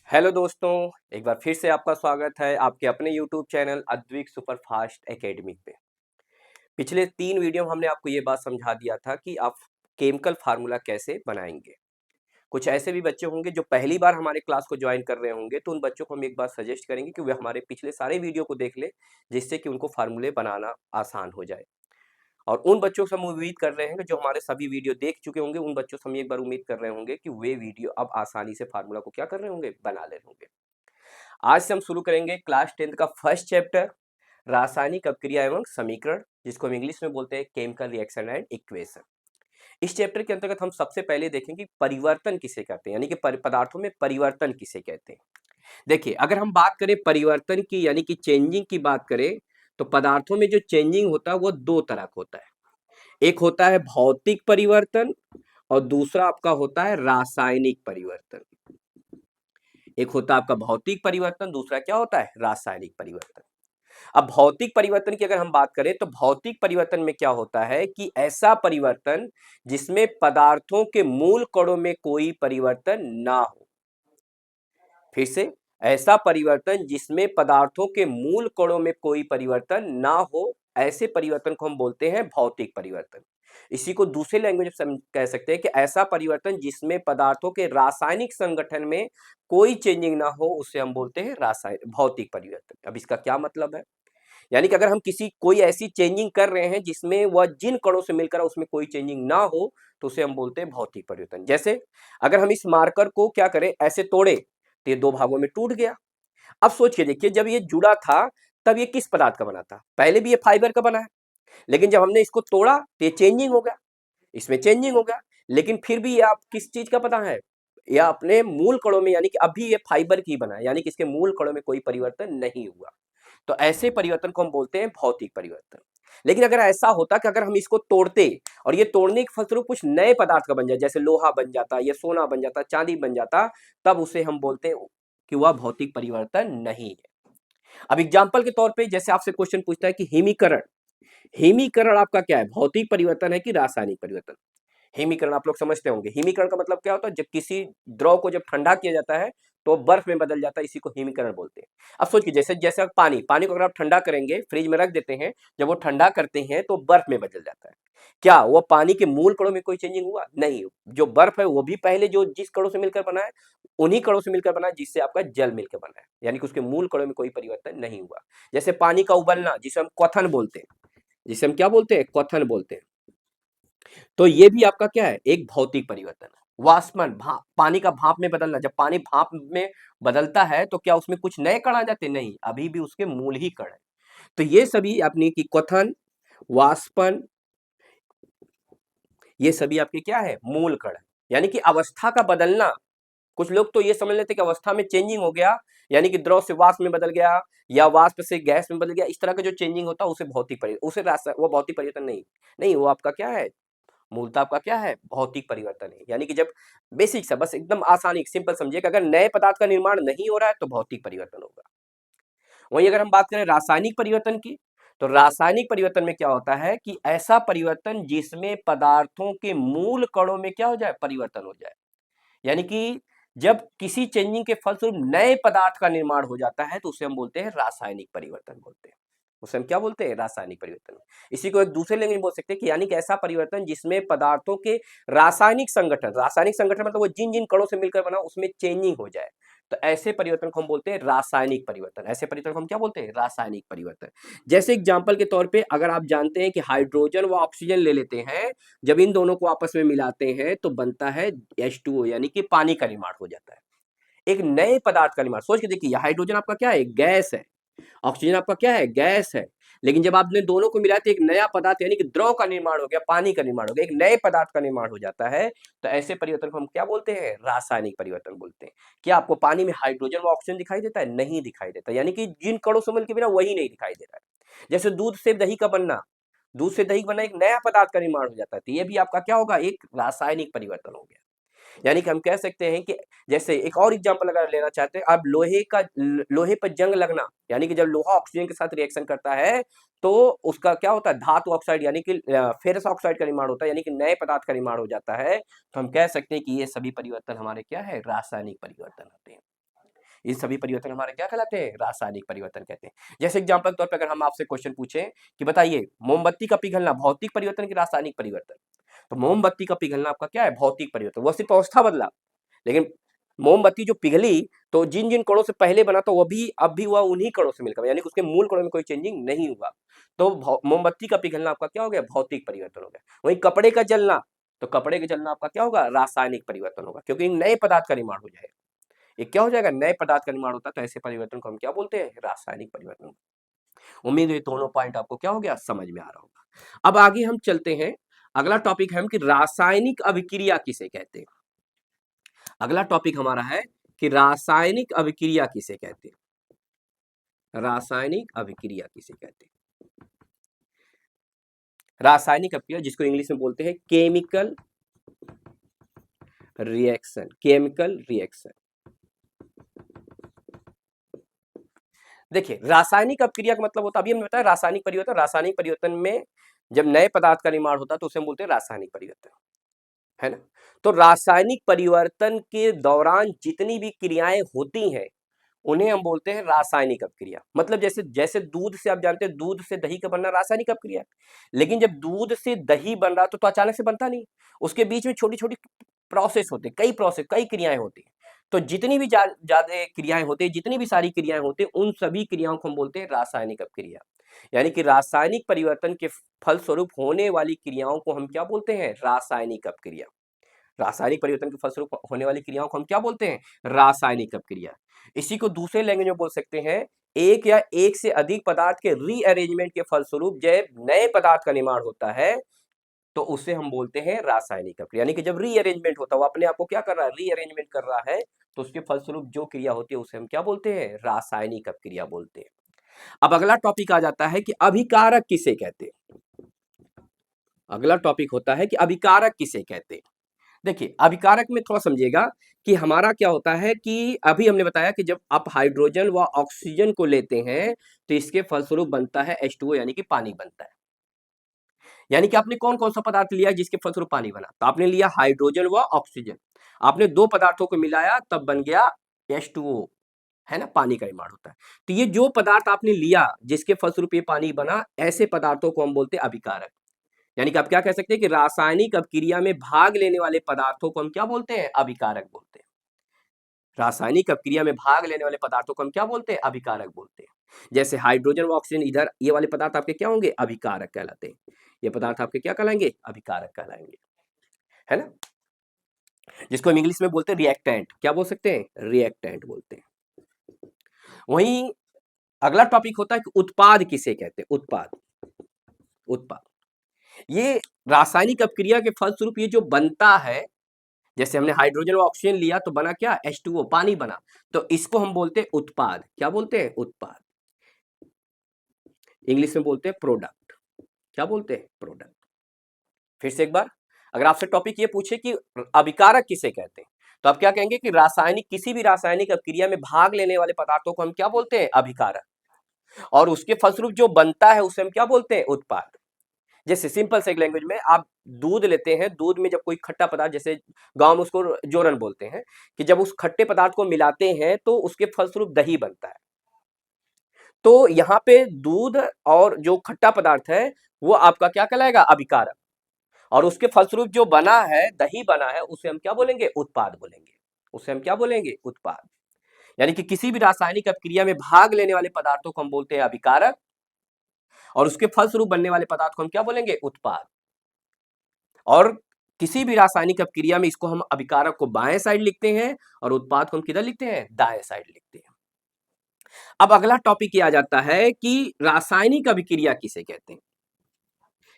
Hello दोस्तों, एक बार फिर से आपका स्वागत है आपके अपने YouTube channel Advik superfast academy पे। पिछले 3 वीडियो में हमने आपको ये बात समझा दिया था कि आप केमिकल फार्मूला कैसे बनाएंगे। कुछ ऐसे भी बच्चे होंगे जो पहली बार हमारे क्लास को ज्वाइन कर रहे होंगे, तो उन बच्चों को हम एक बार सजेस्ट करेंगे कि वे हमारे पिछले सारे वीडियो को देख ले, जिससे कि उनको फार्मूले बनाना आसान हो जाए। और उन बच्चों से हम उम्मीद कर रहे हैं कि जो हमारे सभी वीडियो देख चुके होंगे, उन बच्चों से हम एक बार उम्मीद कर रहे होंगे कि वे वीडियो अब आसानी से फार्मूला को क्या कर रहे होंगे, बना ले होंगे। आज से हम शुरू करेंगे क्लास 10th का फर्स्ट चैप्टर, रासायनिक अपक्रिया एवं समीकरण, जिसको हम इंग्लिश में बोलते हैं केमिकल रिएक्शन एंड इक्वेशन। इस चैप्टर के अंतर्गत हम सबसे पहले देखेंगे कि परिवर्तन किसे कहते हैं, यानी कि पदार्थों में परिवर्तन किसे कहते हैं। देखिए, अगर हम बात करें परिवर्तन की यानी कि चेंजिंग की बात करें, तो पदार्थों में जो चेंजिंग होता है वो दो तरह का होता है। एक होता है भौतिक परिवर्तन और दूसरा आपका होता है रासायनिक परिवर्तन। एक होता है आपका भौतिक परिवर्तन, दूसरा क्या होता है, रासायनिक परिवर्तन। अब भौतिक परिवर्तन की अगर हम बात करें, तो भौतिक परिवर्तन में क्या होता है कि ऐसा परिवर्तन जिसमें पदार्थों के मूल कणों में कोई परिवर्तन ना हो। फिर से, ऐसा परिवर्तन जिसमें पदार्थों के मूल कणों में कोई परिवर्तन ना हो, ऐसे परिवर्तन को हम बोलते हैं भौतिक परिवर्तन। इसी को दूसरे लैंग्वेज में हम कह सकते हैं कि ऐसा परिवर्तन जिसमें पदार्थों के रासायनिक संगठन में कोई चेंजिंग ना हो, उसे हम बोलते हैं रासायनिक भौतिक परिवर्तन। अब इसका क्या मतलब है, यानी कि अगर हम कोई ऐसी चेंजिंग कर रहे हैं जिसमें वह जिन कणों से मिलकर उसमें कोई चेंजिंग ना हो, तो उसे हम बोलते हैं भौतिक परिवर्तन। जैसे अगर हम इस मार्कर को क्या करें, ऐसे तोड़े तो ये दो भागों में टूट गया। अब सोच के देखिए, जब ये जुड़ा था तब ये किस पदार्थ का बना था, पहले भी ये फाइबर का बना है, लेकिन जब हमने इसको तोड़ा तो ये चेंजिंग हो गया, इसमें चेंजिंग हो गया। लेकिन फिर भी ये आप किस चीज का बना है, या अपने मूल कणों में, यानी कि अभी ये फाइबर की बना है, यानी कि इसके मूल कणों में कोई परिवर्तन नहीं हुआ। तो ऐसे परिवर्तन को हम बोलते हैं भौतिक परिवर्तन। लेकिन अगर ऐसा होता कि अगर हम इसको तोड़ते और ये तोड़ने के फलस्वरूप कुछ नए पदार्थ का बन जाए, जैसे लोहा बन जाता या सोना बन जाता, चांदी बन जाता, तब उसे हम बोलते हैं कि वह भौतिक परिवर्तन नहीं है। अब एग्जाम्पल के तौर पे जैसे आपसे क्वेश्चन पूछता है कि हिमीकरण, हिमीकरण आपका क्या है, भौतिक परिवर्तन है कि रासायनिक परिवर्तन। हिमीकरण आप लोग समझते होंगे, हिमीकरण का मतलब क्या होता है, जब किसी द्रव को जब ठंडा किया जाता है तो बर्फ में बदल जाता है, इसी को हिमीकरण बोलते हैं। अब सोचिए, जैसे जैसे पानी को अगर आप ठंडा करेंगे, फ्रिज में रख देते हैं, जब वो ठंडा करते हैं तो बर्फ में बदल जाता है। क्या वो पानी के मूल कणों में कोई चेंजिंग हुआ? नहीं। जो बर्फ है वो भी पहले जो जिस कणों से मिलकर बना है, उन्हीं कणों से मिलकर बना है जिससे आपका जल मिलकर बना है, यानी कि उसके मूल कणों में कोई परिवर्तन नहीं हुआ। जैसे पानी का उबलना, जिसे हम क्वथन बोलते हैं, जिसे हम क्या बोलते हैं, क्वथन बोलते हैं। तो ये भी आपका क्या है, एक भौतिक परिवर्तन है। वाष्पन, पानी का भाप में बदलना, जब पानी भाप में बदलता है तो क्या उसमें कुछ नए कण आ जाते? नहीं, अभी भी उसके मूल ही कण है। तो ये सभी अपनी की क्वथन, वाष्पन, ये सभी आपके क्या है, मूल कण है। यानी कि अवस्था का बदलना, कुछ लोग तो ये समझ लेते कि अवस्था में चेंजिंग हो गया, यानी कि द्रव से वाष्प में बदल गया या वाष्प से गैस में बदल गया, इस तरह का जो चेंजिंग होता है उसे भौतिक परिवर्तन, वो भौतिक परिवर्तन नहीं। नहीं, वो आपका क्या है, मूलतः आपका क्या है, भौतिक परिवर्तन है। यानी कि जब बेसिक सा, बस एकदम आसानी सिंपल समझिए कि अगर नए पदार्थ का निर्माण नहीं हो रहा है तो भौतिक परिवर्तन होगा। वहीं अगर हम बात करें रासायनिक परिवर्तन की, तो रासायनिक परिवर्तन में क्या होता है कि ऐसा परिवर्तन जिसमें पदार्थों के मूल कणों में क्या हो जाए, परिवर्तन हो जाए। यानी कि जब किसी चेंजिंग के फलस्वरूप नए पदार्थ का निर्माण हो जाता है तो उसे हम बोलते हैं रासायनिक परिवर्तन बोलते हैं। उसे हम क्या बोलते हैं, रासायनिक परिवर्तन। इसी को एक दूसरे लैंग्वेज में बोल सकते हैं कि यानी कि ऐसा परिवर्तन जिसमें पदार्थों के रासायनिक संगठन मतलब वो जिन जिन कणों से मिलकर बना उसमें चेंजिंग हो जाए, तो ऐसे परिवर्तन को हम बोलते हैं रासायनिक परिवर्तन। ऐसे परिवर्तन को हम क्या बोलते हैं, रासायनिक परिवर्तन। जैसे एग्जाम्पल के तौर पे अगर आप जानते हैं कि हाइड्रोजन व ऑक्सीजन ले लेते हैं, जब इन दोनों को आपस में मिलाते हैं तो बनता है H2O, यानी कि पानी का निर्माण हो जाता है, एक नए पदार्थ का निर्माण। सोच के देखिए, हाइड्रोजन आपका क्या है, गैस है, ऑक्सीजन आपका क्या है, गैस है, लेकिन जब आपने दोनों को मिलाते एक नया पदार्थ यानी कि द्रव का निर्माण हो गया, पानी का निर्माण हो गया, एक नए पदार्थ का निर्माण हो जाता है, तो ऐसे परिवर्तन को हम क्या बोलते हैं, रासायनिक परिवर्तन बोलते हैं। क्या आपको पानी में हाइड्रोजन व ऑक्सीजन दिखाई देता है? नहीं दिखाई देता, यानी कि जिन कणों से मिलकर बिना वही नहीं दिखाई दे रहा है। जैसे दूध से दही का बनना, दूध से दही बनना, एक नया पदार्थ का निर्माण हो जाता है, तो ये भी आपका क्या होगा, एक रासायनिक परिवर्तन हो गया। यानी कि हम कह सकते हैं कि जैसे एक और एग्जांपल अगर लेना चाहते हैं आप, लोहे पर जंग लगना, यानी कि जब लोहा ऑक्सीजन के साथ रिएक्शन करता है तो उसका क्या होता है, धातु ऑक्साइड यानी कि फेरस ऑक्साइड का निर्माण होता है, यानी कि नए पदार्थ का निर्माण हो जाता है। तो हम कह सकते हैं कि ये सभी परिवर्तन हमारे क्या है, रासायनिक परिवर्तन होते हैं। इन सभी परिवर्तन हमारे क्या कहलाते हैं? रासायनिक परिवर्तन कहते हैं। जैसे एग्जांपल के तौर पे अगर हम आपसे क्वेश्चन पूछें कि बताइए मोमबत्ती का पिघलना भौतिक परिवर्तन की रासायनिक परिवर्तन? तो मोमबत्ती का पिघलना आपका क्या है? भौतिक परिवर्तन। वो सिर्फ अवस्था बदला, लेकिन मोमबत्ती जो पिघली तो जिन जिन कणों से पहले बना था वो भी अब भी हुआ उन्हीं कणों से मिलकर, यानी कि उसके मूल कणों में कोई चेंजिंग नहीं हुआ। तो मोमबत्ती का पिघलना आपका क्या हो गया? भौतिक परिवर्तन हो गया। वहीं कपड़े का जलना, तो कपड़े के जलना आपका क्या होगा? रासायनिक परिवर्तन होगा, क्योंकि नए पदार्थ का निर्माण हो जाएगा। ये क्या हो जाएगा? नए पदार्थ का निर्माण होता है, तो ऐसे परिवर्तन को हम क्या बोलते हैं? रासायनिक परिवर्तन। उम्मीद है दोनों पॉइंट आपको क्या हो गया? समझ में आ रहा होगा। अब आगे हम चलते हैं। अगला टॉपिक है कि रासायनिक अभिक्रिया किसे कहते हैं। अगला टॉपिक हमारा है कि रासायनिक अभिक्रिया किसे कहते हैं। रासायनिक अभिक्रिया किसे कहते हैं? रासायनिक अभिक्रिया जिसको इंग्लिश में बोलते हैं केमिकल रिएक्शन। Chemical reaction. देखिए रासायनिक अभिक्रिया का मतलब होता है, अभी हमने बताया रासायनिक परिवर्तन। रासायनिक परिवर्तन में जब नए पदार्थ का निर्माण होता है तो उसे हम बोलते हैं रासायनिक परिवर्तन, है ना। तो रासायनिक परिवर्तन के दौरान जितनी भी क्रियाएं होती हैं उन्हें हम बोलते हैं रासायनिक अभिक्रिया। मतलब जैसे जैसे दूध से आप जानते हैं दूध से दही का बनना रासायनिक अभिक्रिया है, लेकिन जब दूध से दही बन रहा तो अचानक से बनता नहीं, उसके बीच में छोटी छोटी प्रोसेस होते, कई प्रोसेस, कई क्रियाएं होती हैं। तो जितनी भी ज्यादा क्रियाएं होती है, जितनी भी सारी क्रियाएं होती है, उन सभी क्रियाओं को हम बोलते हैं रासायनिक अभिक्रिया। यानी कि रासायनिक परिवर्तन के फलस्वरूप होने वाली क्रियाओं को हम क्या बोलते हैं? रासायनिक अभिक्रिया। रासायनिक परिवर्तन के फलस्वरूप होने वाली क्रियाओं को हम क्या बोलते हैं? रासायनिक अभिक्रिया। इसी को दूसरे लैंग्वेज में बोल सकते हैं, एक या एक से अधिक पदार्थ के रीअरेंजमेंट के फलस्वरूप जब नए पदार्थ का निर्माण होता है तो उसे हम बोलते हैं रासायनिक अभिक्रिया। यानी कि जब रीअरेंजमेंट होता है, वो अपने आप को क्या कर रहा है? रीअरेंजमेंट कर रहा है, तो उसके फलस्वरूप जो क्रिया होती है उसे हम क्या बोलते हैं? रासायनिक अभिक्रिया बोलते हैं। अब अगला टॉपिक आ जाता है कि अभिकारक किसे कहते हैं। अगला टॉपिक होता है कि अभिकारक किसे कहते हैं। देखिए अभिकारक में थोड़ा समझिएगा कि हमारा क्या होता है कि अभी हमने बताया कि जब आप हाइड्रोजन व ऑक्सीजन को लेते हैं तो इसके फलस्वरूप बनता है H2O, यानी कि पानी बनता है। यानी कि आपने कौन कौन सा पदार्थ लिया जिसके फलस्वरूप पानी बना? तो आपने लिया हाइड्रोजन व ऑक्सीजन, आपने दो पदार्थों को मिलाया तब बन गया H2O, है ना, पानी का निर्माण होता है। तो ये जो पदार्थ आपने लिया जिसके फलस्वरूप ये पानी बना, ऐसे पदार्थों को हम बोलते हैं अभिकारक। यानी कि आप क्या कह सकते हैं कि रासायनिक अभिक्रिया में भाग लेने वाले पदार्थों को हम क्या बोलते हैं? अभिकारक बोलते हैं। रासायनिक अभिक्रिया में भाग लेने वाले पदार्थों को हम क्या बोलते हैं? अभिकारक बोलते हैं। जैसे हाइड्रोजन व ऑक्सीजन, इधर ये वाले पदार्थ आपके क्या होंगे? अभिकारक कहलाते हैं। ये पदार्थ आपके क्या कहलाएंगे? अभिकारक कहलाएंगे, है ना। जिसको हम इंग्लिश में बोलते हैं रिएक्टेंट। क्या बोल सकते हैं? रिएक्टेंट बोलते हैं। वहीं अगला टॉपिक होता है कि उत्पाद किसे कहते हैं। उत्पाद। उत्पाद ये रासायनिक अभिक्रिया के फलस्वरूप ये जो बनता है, जैसे हमने हाइड्रोजन और ऑक्सीजन लिया तो बना क्या? H2O, पानी बना। तो इसको हम बोलते हैं उत्पाद। क्या बोलते हैं? उत्पाद। इंग्लिश में बोलते हैं प्रोडक्ट। क्या बोलते हैं? प्रोडक्ट। फिर से एक बार, अगर आपसे टॉपिक ये पूछे कि अभिकारक किसे कहते हैं, तो आप क्या कहेंगे कि रासायनिक, किसी भी रासायनिक अभिक्रिया में भाग लेने वाले पदार्थों को हम क्या बोलते हैं? अभिकारक। और उसके फलस्वरूप जो बनता है उसे हम क्या बोलते हैं? उत्पाद। जैसे सिंपल से एक लैंग्वेज में आप दूध लेते हैं, दूध में जब कोई खट्टा पदार्थ, जैसे गांव में उसको जोरन बोलते हैं, कि जब उस खट्टे पदार्थ को मिलाते हैं तो उसके फलस्वरूप दही बनता है। तो यहाँ पे दूध और जो खट्टा पदार्थ है वो आपका क्या कहलाएगा? अभिकारक। और उसके फलस्वरूप जो बना है, दही बना है, उसे हम क्या बोलेंगे? उत्पाद बोलेंगे। उसे हम क्या बोलेंगे? उत्पाद। यानी कि किसी भी रासायनिक अभिक्रिया में भाग लेने वाले पदार्थों को हम बोलते हैं अभिकारक, और उसके फलस्वरूप बनने वाले पदार्थ को हम क्या बोलेंगे? उत्पाद। और किसी भी रासायनिक अभिक्रिया में इसको हम अभिकारक को बाएं साइड लिखते हैं और उत्पाद को हम किधर लिखते हैं? दाएं साइड लिखते हैं। अब अगला टॉपिक ये आ जाता है कि रासायनिक अभिक्रिया किसे कहते हैं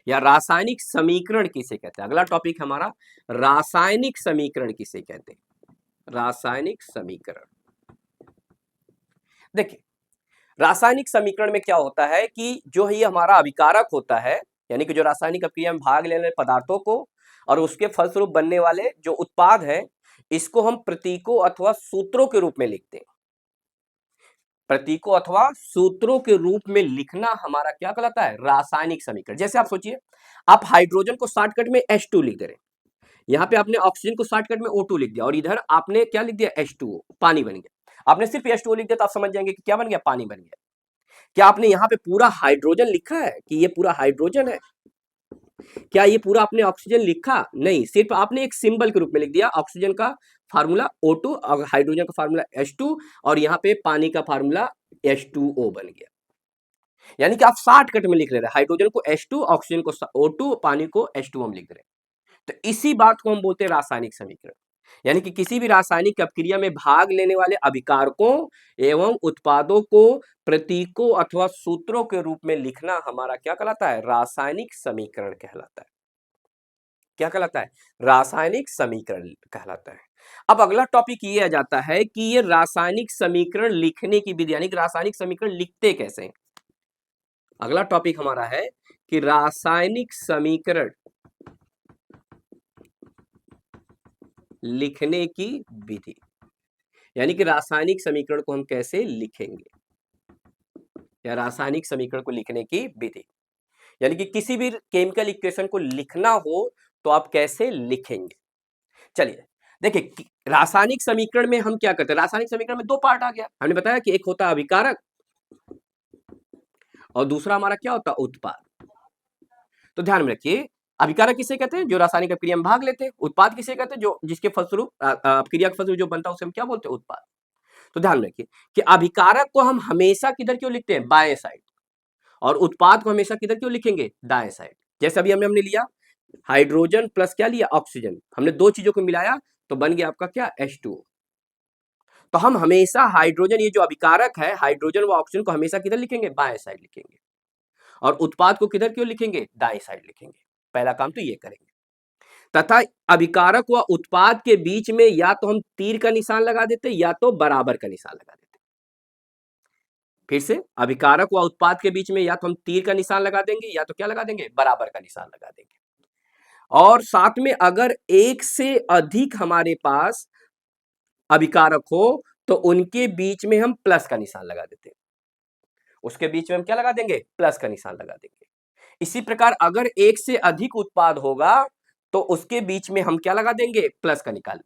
या रासायनिक समीकरण किसे कहते हैं। अगला टॉपिक हमारा रासायनिक समीकरण किसे कहते हैं। रासायनिक समीकरण। देखिए रासायनिक समीकरण में क्या होता है कि जो ये हमारा अभिकारक होता है, यानी कि जो रासायनिक अभिक्रिया में भाग लेने वाले पदार्थों को और उसके फलस्वरूप बनने वाले जो उत्पाद है, इसको हम प्रतीकों अथवा सूत्रों के रूप में लिखते हैं। प्रतीकों अथवा सूत्रों के रूप में लिखना हमारा क्या कहलाता है? रासायनिक समीकरण। जैसे आप सोचिए, आप हाइड्रोजन को शॉर्टकट में H2 लिख दे रहे हैं, यहाँ पे आपने ऑक्सीजन को शॉर्टकट में O2 लिख दिया, और इधर आपने क्या लिख दिया? H2O, पानी बन गया। आपने सिर्फ H2O लिख दिया तो आप समझ जाएंगे कि क्या बन गया, पानी बन गया। क्या आपने यहाँ पे पूरा हाइड्रोजन लिखा है कि ये पूरा हाइड्रोजन है? क्या ये पूरा आपने ऑक्सीजन लिखा? नहीं, सिर्फ आपने एक सिंबल के रूप में लिख दिया। ऑक्सीजन का फार्मूला O2 और हाइड्रोजन का फार्मूला H2 और यहाँ पे पानी का फार्मूला H2O बन गया। यानी कि आप शॉर्टकट में लिख ले रहे हैं, हाइड्रोजन को H2, ऑक्सीजन को O2, पानी को H2 हम लिख रहे हैं। तो इसी बात को हम बोलते हैं रासायनिक समीकरण। यानी कि किसी भी रासायनिक अपक्रिया में भाग लेने वाले अभिकारकों एवं उत्पादों को प्रतीकों अथवा सूत्रों के रूप में लिखना हमारा क्या कहलाता है, रासायनिक समीकरण कहलाता है। क्या कहलाता है, रासायनिक समीकरण कहलाता है। अब अगला टॉपिक ये आ जाता है कि ये रासायनिक समीकरण लिखने की विधि, यानी कि रासायनिक समीकरण लिखते कैसे हैं। अगला टॉपिक हमारा है कि रासायनिक समीकरण लिखने की विधि, यानी कि रासायनिक समीकरण को हम कैसे लिखेंगे, या रासायनिक समीकरण को लिखने की विधि, यानी कि किसी भी केमिकल इक्वेशन को लिखना हो तो आप कैसे लिखेंगे। चलिए देखिए, रासायनिक समीकरण में हम क्या करते हैं, रासायनिक समीकरण में दो पार्ट आ गया। हमने बताया कि एक होता है अभिकारक और दूसरा हमारा क्या होता है, उत्पाद। तो ध्यान में रखिए, अभिकारक किसे कहते हैं, जो रासायनिक अपक्रिया में भाग लेते हैं। उत्पाद किसे कहते हैं, जो जिसके फलस्वरूप अपक्रिया के फलस्वरूप जो बनता है उसे हम क्या बोलते हैं, उत्पाद। तो ध्यान रखिए कि अभिकारक को हम हमेशा किधर क्यों लिखते हैं, बाएं साइड, और उत्पाद को हमेशा किधर क्यों लिखेंगे, दाएं साइड। जैसे अभी हमने लिया हाइड्रोजन प्लस क्या लिया, ऑक्सीजन, हमने दो चीजों को मिलाया तो बन गया आपका क्या, H2O। तो हम हमेशा हाइड्रोजन, ये जो अभिकारक है, हाइड्रोजन व ऑक्सीजन को हमेशा किधर लिखेंगे, बाएं साइड लिखेंगे, और उत्पाद को किधर क्यों लिखेंगे, दाएं साइड लिखेंगे। पहला काम तो ये करेंगे। तथा अभिकारक व उत्पाद के बीच में या तो हम तीर का निशान लगा देते या तो बराबर का निशान लगा देते। फिर से, अभिकारक व उत्पाद के बीच में या तो हम तीर का निशान लगा देंगे या तो क्या लगा देंगे, बराबर का निशान लगा देंगे। और साथ में अगर एक से अधिक हमारे पास अभिकारक हो तो उनके बीच में हम प्लस का निशान लगा देते हैं। उसके बीच में हम क्या लगा देंगे, प्लस का निशान लगा देंगे। इसी प्रकार अगर एक से अधिक उत्पाद होगा तो उसके बीच में हम क्या लगा देंगे, प्लस का निशान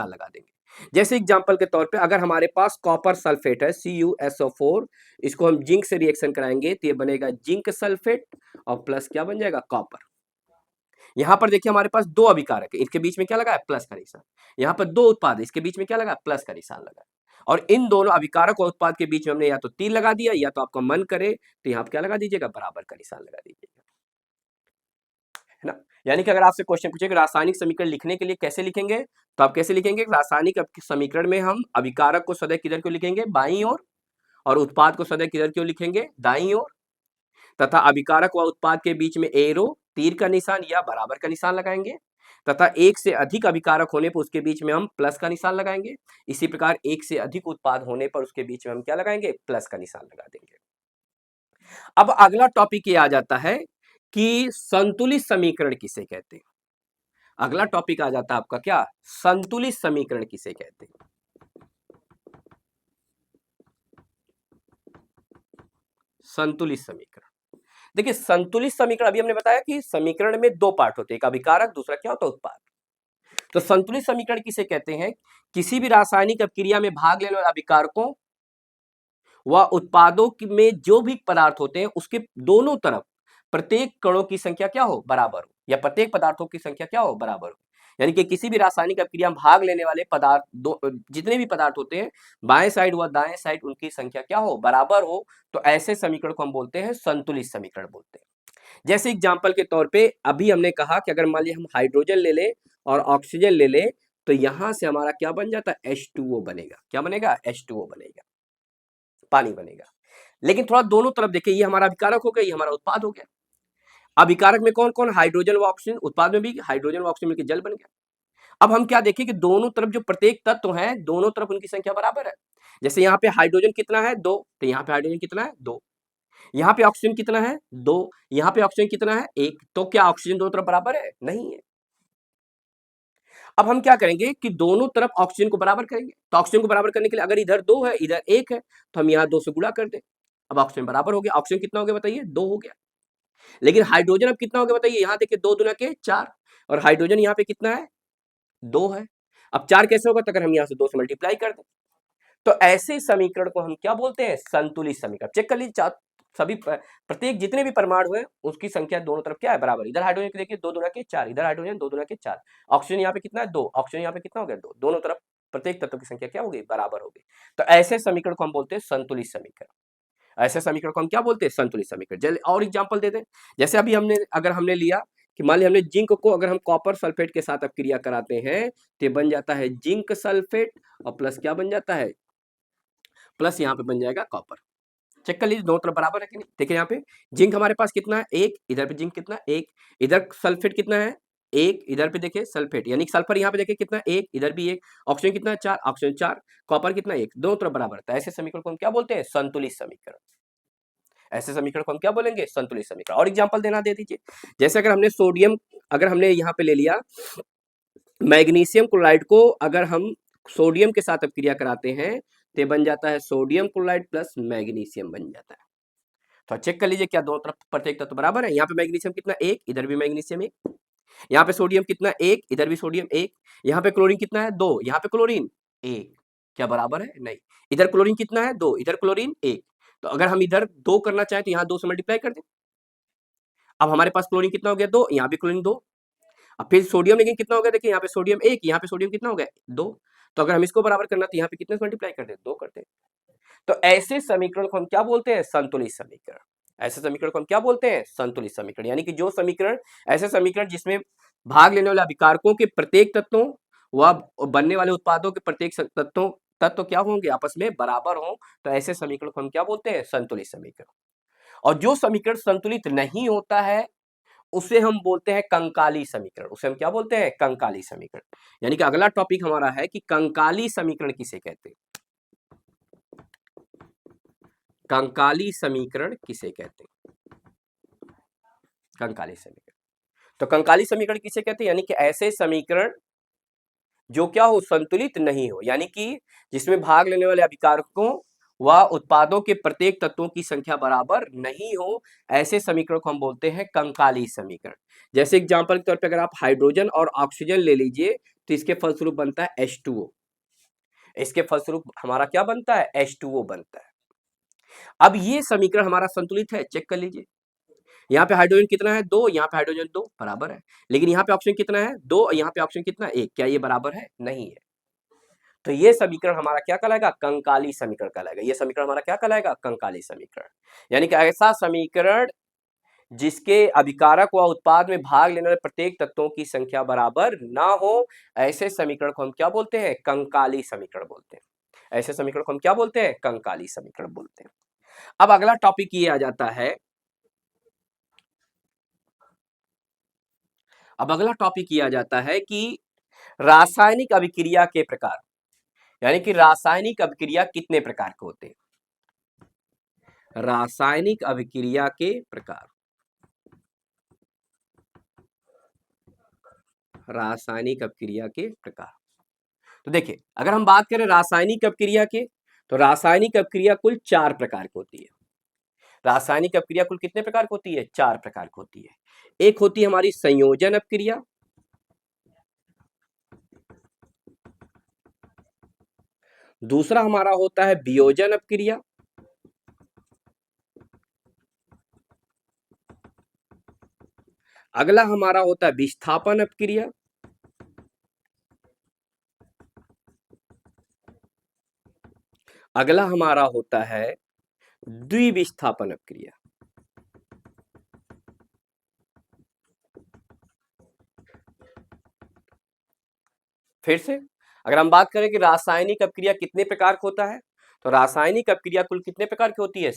लगा देंगे। जैसे एग्जांपल के तौर पे अगर हमारे पास कॉपर सल्फेट है CuSO4, इसको हम जिंक से रिएक्शन कराएंगे तो ये बनेगा जिंक सल्फेट और प्लस क्या बन जाएगा, कॉपर। यहां पर देखिए हमारे पास दो अभिकारक है, इसके बीच में क्या लगा है, प्लस का निशान। यहाँ पर दो उत्पाद है, इसके बीच में क्या लगा, प्लस का निशान लगा। और इन दोनों अभिकारक और उत्पाद के बीच में हमने या तो तीर लगा दिया या तो आपका मन करे तो यहाँ क्या लगा दीजिएगा, बराबर का निशान लगा दीजिएगा, है ना। यानी कि अगर आपसे क्वेश्चन पूछेगा रासायनिक समीकरण लिखने के लिए कैसे लिखेंगे, तो आप कैसे लिखेंगे, रासायनिक समीकरण में हम अभिकारक को सदैव किधर क्यों लिखेंगे, बाईं ओर, और उत्पाद को सदैव किधर क्यों लिखेंगे, दाईं ओर। तथा अभिकारक व उत्पाद के बीच में एरो, तीर का निशान या बराबर का निशान लगाएंगे। तथा एक से अधिक अभिकारक होने पर उसके बीच में हम प्लस का निशान लगाएंगे। इसी प्रकार एक से अधिक उत्पाद होने पर उसके बीच में हम क्या लगाएंगे, प्लस का निशान लगा देंगे। अब अगला टॉपिक ये आ जाता है कि संतुलित समीकरण किसे कहते हैं। अगला टॉपिक आ जाता है आपका क्या, संतुलित समीकरण किसे कहते हैं। संतुलित समीकरण, देखिए संतुलित समीकरण अभी हमने बताया कि समीकरण में दो पार्ट होते हैं, एक अभिकारक, दूसरा क्या होता है, उत्पाद। तो संतुलित समीकरण किसे कहते हैं, किसी भी रासायनिक अपक्रिया में भाग लेने वाले अभिकारकों व उत्पादों में जो भी पदार्थ होते हैं उसके दोनों तरफ प्रत्येक कणों की संख्या क्या हो, बराबर हो, या प्रत्येक पदार्थों की संख्या क्या हो, बराबर हो। यानी कि किसी भी रासायनिक अपक्रिया में भाग लेने वाले पदार्थ जितने भी पदार्थ होते हैं, बाएं साइड व दाएं साइड उनकी संख्या क्या हो, बराबर हो। तो ऐसे समीकरण को हम बोलते हैं संतुलित समीकरण बोलते हैं। जैसे एग्जाम्पल के तौर पे अभी हमने कहा कि अगर मान लिया हम हाइड्रोजन ले लें और ऑक्सीजन ले लें तो यहां से हमारा क्या बन जाता है, H2O बनेगा। क्या बनेगा, H2O बनेगा, पानी बनेगा। लेकिन थोड़ा दोनों तरफ देखिए, ये हमारा अभिकारक हो गया, ये हमारा उत्पाद हो गया। अभिकारक में कौन कौन, हाइड्रोजन व ऑक्सीजन, उत्पाद में भी हाइड्रोजन व ऑक्सीजन मिलकर जल बन गया। अब हम क्या देखें कि दोनों तरफ जो प्रत्येक तत्व है, दोनों तरफ उनकी संख्या बराबर है। जैसे यहाँ पे हाइड्रोजन कितना है, 2, तो यहाँ पे हाइड्रोजन कितना है, 2। यहाँ पे ऑक्सीजन कितना है, 2। यहाँ पे ऑक्सीजन कितना है, 1। तो क्या ऑक्सीजन दोनों तरफ बराबर है, नहीं है। अब हम क्या करेंगे कि दोनों तरफ ऑक्सीजन को बराबर करेंगे। तो ऑक्सीजन को बराबर करने के लिए अगर इधर 2 है इधर 1 है तो हम यहाँ 2 से गुणा कर दें। अब ऑक्सीजन बराबर हो गया। ऑक्सीजन कितना हो गया बताइए, 2 हो गया। लेकिन हाइड्रोजन अब कितना हो गया बताइए, यहाँ देखिए 2 दूना के 4, और हाइड्रोजन यहाँ पे कितना है, 2 है। अब 4 कैसे होगा, तो अगर हम यहाँ से 2 से मल्टीप्लाई कर दें तो ऐसे समीकरण को हम क्या बोलते हैं, संतुलित समीकरण। चेक कर लीजिए, सभी प्रत्येक जितने भी परमाणु है उसकी संख्या दोनों तरफ क्या है, बराबर। इधर हाइड्रोजन की देखिए 2 दूना के 4, इधर हाइड्रोजन 2 दूना के 4, ऑक्सीजन यहाँ पे कितना है 2, ऑक्सीजन यहाँ पे कितना हो गया 2, दोनों तरफ प्रत्येक तत्व की संख्या क्या हो गई, बराबर हो गई। तो ऐसे समीकरण को हम बोलते हैं संतुलित समीकरण। ऐसे समीकरण को हम क्या बोलते हैं, संतुलित समीकरण। और एग्जाम्पल दे दें, जैसे अभी अगर हमने लिया कि मान लिया हमने जिंक को अगर हम कॉपर सल्फेट के साथ अपक्रिया कराते हैं तो बन जाता है जिंक सल्फेट, और प्लस क्या बन जाता है, प्लस यहाँ पे बन जाएगा कॉपर। चेक कर लीजिए दोनों तरफ बराबर है कि नहीं। देखिए यहाँ पे जिंक हमारे पास कितना है 1, इधर पे जिंक कितना 1, इधर सल्फेट कितना है 1, इधर पे देखिए सल्फेट यानी सल्फर यहाँ पे देखिए कितना 1, इधर भी 1, ऑक्सीजन कितना 4, ऑक्सीजन 4, कॉपर कितना 1, दोनों तरफ बराबर है। ऐसे समीकरण को हम क्या बोलते हैं, संतुलित समीकरण। ऐसे समीकरण को हम क्या बोलेंगे, संतुलित समीकरण। और एग्जाम्पल देना दे दीजिए, जैसे अगर हमने सोडियम, अगर हमने यहाँ पे ले लिया मैग्नीशियम क्लोराइड को, अगर हम सोडियम के साथ अपक्रिया कराते हैं तो बन जाता है सोडियम क्लोराइड प्लस मैग्नीशियम बन जाता है। तो चेक कर लीजिए क्या दोनों तरफ प्रत्येक तत्व बराबर है। यहाँ पे मैग्नीशियम कितना 1, इधर भी मैग्नीशियम 1, यहाँ पे सोडियम कितना 1, इधर भी सोडियम 1, यहाँ पे क्लोरीन कितना है 2, यहाँ पे क्लोरीन 1, क्या बराबर है, नहीं। इधर क्लोरीन कितना है 2, इधर क्लोरीन 1, तो अगर हम इधर 2 करना चाहें तो यहाँ 2 से मल्टीप्लाई कर दें। अब हमारे पास क्लोरीन कितना हो गया 2, यहाँ भी क्लोरीन 2, अब फिर सोडियम लेकिन कितना हो गया, देखिए यहाँ पे सोडियम 1, यहाँ पे सोडियम कितना हो गया 2, तो अगर हम इसको बराबर करना तो यहाँ पे कितने से मल्टीप्लाई कर दे, 2 करते हैं। तो ऐसे समीकरण को हम क्या बोलते हैं, संतुलित समीकरण। ऐसे समीकरण को हम क्या बोलते हैं, संतुलित समीकरण। यानी कि जो समीकरण, ऐसे समीकरण जिसमें भाग लेने वाले अभिकारकों के प्रत्येक तत्वों व बनने वाले उत्पादों के प्रत्येक तत्व क्या होंगे, आपस में बराबर हों, तो ऐसे समीकरण को हम क्या बोलते हैं, संतुलित समीकरण। और जो समीकरण संतुलित नहीं होता है उसे हम बोलते हैं कंकाली समीकरण। उसे हम क्या बोलते हैं, कंकाली समीकरण। यानी कि अगला टॉपिक हमारा है कि कंकाली समीकरण किसे कहते हैं, कंकाली समीकरण किसे कहते हैं, कंकाली समीकरण। तो कंकाली समीकरण किसे कहते हैं, यानी कि ऐसे समीकरण जो क्या हो, संतुलित नहीं हो, यानी कि जिसमें भाग लेने वाले अभिकारकों व उत्पादों के प्रत्येक तत्वों की संख्या बराबर नहीं हो, ऐसे समीकरण को हम बोलते हैं कंकाली समीकरण। जैसे एग्जांपल के तौर पे अगर आप हाइड्रोजन और ऑक्सीजन ले लीजिए तो इसके फलस्वरूप बनता है H2O। इसके फलस्वरूप हमारा क्या बनता है, H2O बनता है। अब ये समीकरण हमारा संतुलित है, चेक कर लीजिए। यहाँ पे हाइड्रोजन कितना है 2, यहाँ पे हाइड्रोजन 2, बराबर है। लेकिन यहाँ पे ऑक्सीजन कितना है 2, यहाँ पे ऑक्सीजन कितना 1, क्या ये बराबर है, नहीं है। तो ये समीकरण हमारा क्या कहलाएगा, कंकाली समीकरण कहलाएगा। ये समीकरण हमारा क्या कहलाएगा, कंकाली समीकरण। यानी कि ऐसा समीकरण जिसके अभिकारक व उत्पाद में भाग लेने वाले प्रत्येक तत्वों की संख्या बराबर ना हो, ऐसे समीकरण को हम क्या बोलते हैं, कंकाली समीकरण बोलते हैं। ऐसे समीकरण को हम क्या बोलते हैं, कंकाली समीकरण बोलते हैं। अब अगला टॉपिक ये आ जाता है, अब अगला टॉपिक ये आ जाता है कि रासायनिक अभिक्रिया के प्रकार। यानी कि रासायनिक अभिक्रिया कितने प्रकार के होते हैं, रासायनिक अभिक्रिया के प्रकार। रासायनिक अभिक्रिया के प्रकार, तो देखिए अगर हम बात करें रासायनिक अभिक्रिया के, तो रासायनिक अभिक्रिया कुल 4 प्रकार की होती है। रासायनिक अभिक्रिया कुल कितने प्रकार की होती है, 4 प्रकार की होती है। एक होती है हमारी संयोजन अभिक्रिया, दूसरा हमारा होता है वियोजन अभिक्रिया, अगला हमारा होता है विस्थापन अभिक्रिया, अगला हमारा होता है द्विविस्थापन अभिक्रिया। फिर से अगर हम बात करें कि रासायनिक अभिक्रिया कितने प्रकार का होता है, तो रासायनिक अभिक्रिया कुल कितने प्रकार की होती है,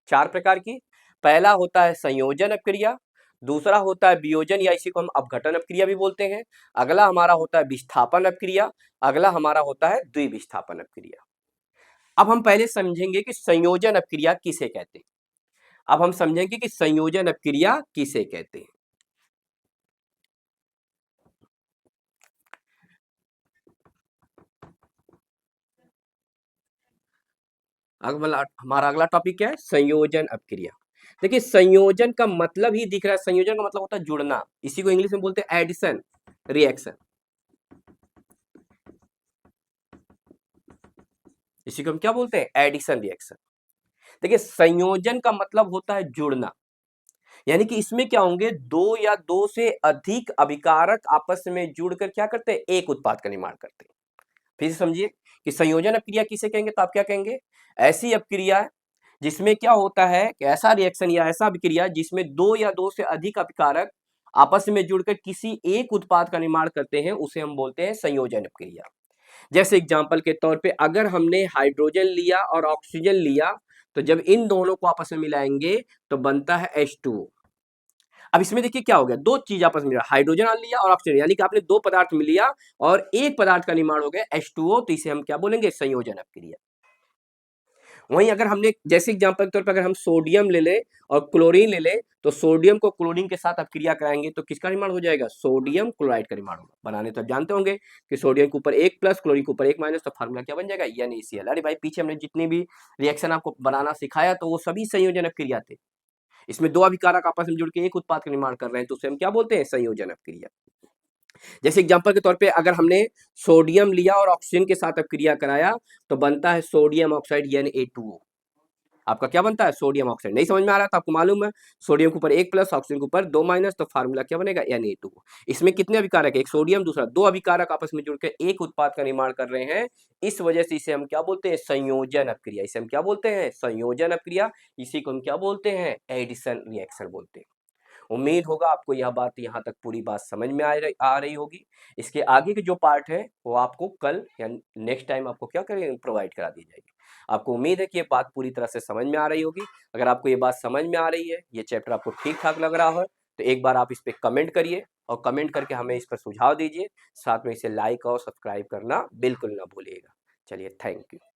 4 प्रकार की। पहला होता है संयोजन अभिक्रिया, दूसरा होता है वियोजन या इसी को हम अपघटन अभिक्रिया भी बोलते हैं, अगला हमारा होता है विस्थापन अभिक्रिया, अगला हमारा होता है द्विविस्थापन अभिक्रिया। अब हम पहले समझेंगे कि संयोजन अभिक्रिया किसे कहते हैं। अब हम समझेंगे कि संयोजन अभिक्रिया किसे कहते हैं। हमारा अगला टॉपिक क्या है, संयोजन अभिक्रिया। देखिए संयोजन का मतलब ही दिख रहा है, संयोजन का मतलब होता है जुड़ना, इसी को इंग्लिश में बोलते हैं एडिशन रिएक्शन। इसी को हम क्या बोलते हैं? Addition reaction. देखिए संयोजन का मतलब होता है जुड़ना, यानी कि इसमें क्या होंगे, दो या दो से अधिक अभिकारक आपस में जुड़कर क्या करते हैं? एक उत्पाद का निर्माण करते हैं। फिर से समझिए कि संयोजन अपक्रिया किसे कहेंगे, तो आप क्या कहेंगे? ऐसी अपक्रिया जिसमें क्या होता है कि ऐसा रिएक्शन या ऐसा अभिक्रिया जिसमें दो या दो से अधिक अभिकारक आपस में जुड़कर किसी एक उत्पाद का निर्माण करते हैं, उसे हम बोलते हैं संयोजन अपक्रिया। जैसे एग्जांपल के तौर पे अगर हमने हाइड्रोजन लिया और ऑक्सीजन लिया, तो जब इन दोनों को आपस में मिलाएंगे तो बनता है H2O। अब इसमें देखिए क्या हो गया, दो चीज आपस में मिला, हाइड्रोजन लिया और ऑक्सीजन, यानी कि आपने दो पदार्थ में लिया और एक पदार्थ का निर्माण हो गया H2O, तो इसे हम क्या बोलेंगे? संयोजन अपक्रिया। वहीं अगर हमने जैसे एग्जांपल के तौर पर अगर हम सोडियम ले लें और क्लोरीन ले लें, तो सोडियम को क्लोरीन के साथ अपक्रिया कराएंगे तो किसका निर्माण हो जाएगा? सोडियम क्लोराइड का निर्माण होगा। बनाने तो आप जानते होंगे कि सोडियम के ऊपर एक प्लस, क्लोरीन के ऊपर एक माइनस, तो फार्मूला क्या बन जाएगा? NaCl। अरे भाई पीछे हमने जितनी भी रिएक्शन आपको बनाना सिखाया तो वो सभी संयोजन अपक्रिया थे। इसमें दो अभिकारक आपस में जुड़ के एक उत्पाद का निर्माण कर रहे हैं, तो उसे हम क्या बोलते हैं? संयोजन अपक्रिया। जैसे एग्जांपल के तौर पे अगर हमने सोडियम लिया और ऑक्सीजन के साथ अपक्रिया कराया तो बनता है सोडियम ऑक्साइड Na2O। आपका क्या बनता है? Sodium oxide. नहीं समझ में आ रहा था? आपको मालूम है सोडियम के ऊपर एक प्लस, ऑक्सीजन के ऊपर दो माइनस, तो फार्मूला क्या बनेगा? Na2O। इसमें कितने अभिकारक है? एक सोडियम, दूसरा, दो अभिकारक आपस में जुड़कर एक उत्पाद का निर्माण कर रहे हैं। इस वजह से इसे हम क्या बोलते हैं? संयोजन अपक्रिया। इसे हम क्या बोलते हैं? संयोजन अपक्रिया। इसी को हम क्या बोलते हैं? एडिशन रिएक्शन बोलते हैं। उम्मीद होगा आपको यह बात यहाँ तक पूरी बात समझ में आ रही होगी। इसके आगे के जो पार्ट है वो आपको कल या नेक्स्ट टाइम आपको क्या करेंगे? प्रोवाइड करा दी जाएगी। आपको उम्मीद है कि ये बात पूरी तरह से समझ में आ रही होगी। अगर आपको ये बात समझ में आ रही है, ये चैप्टर आपको ठीक ठाक लग रहा है, तो एक बार आप इस पे कमेंट करिए और कमेंट करके हमें इस पर सुझाव दीजिए। साथ में इसे लाइक और सब्सक्राइब करना बिल्कुल ना भूलिएगा। चलिए, थैंक यू।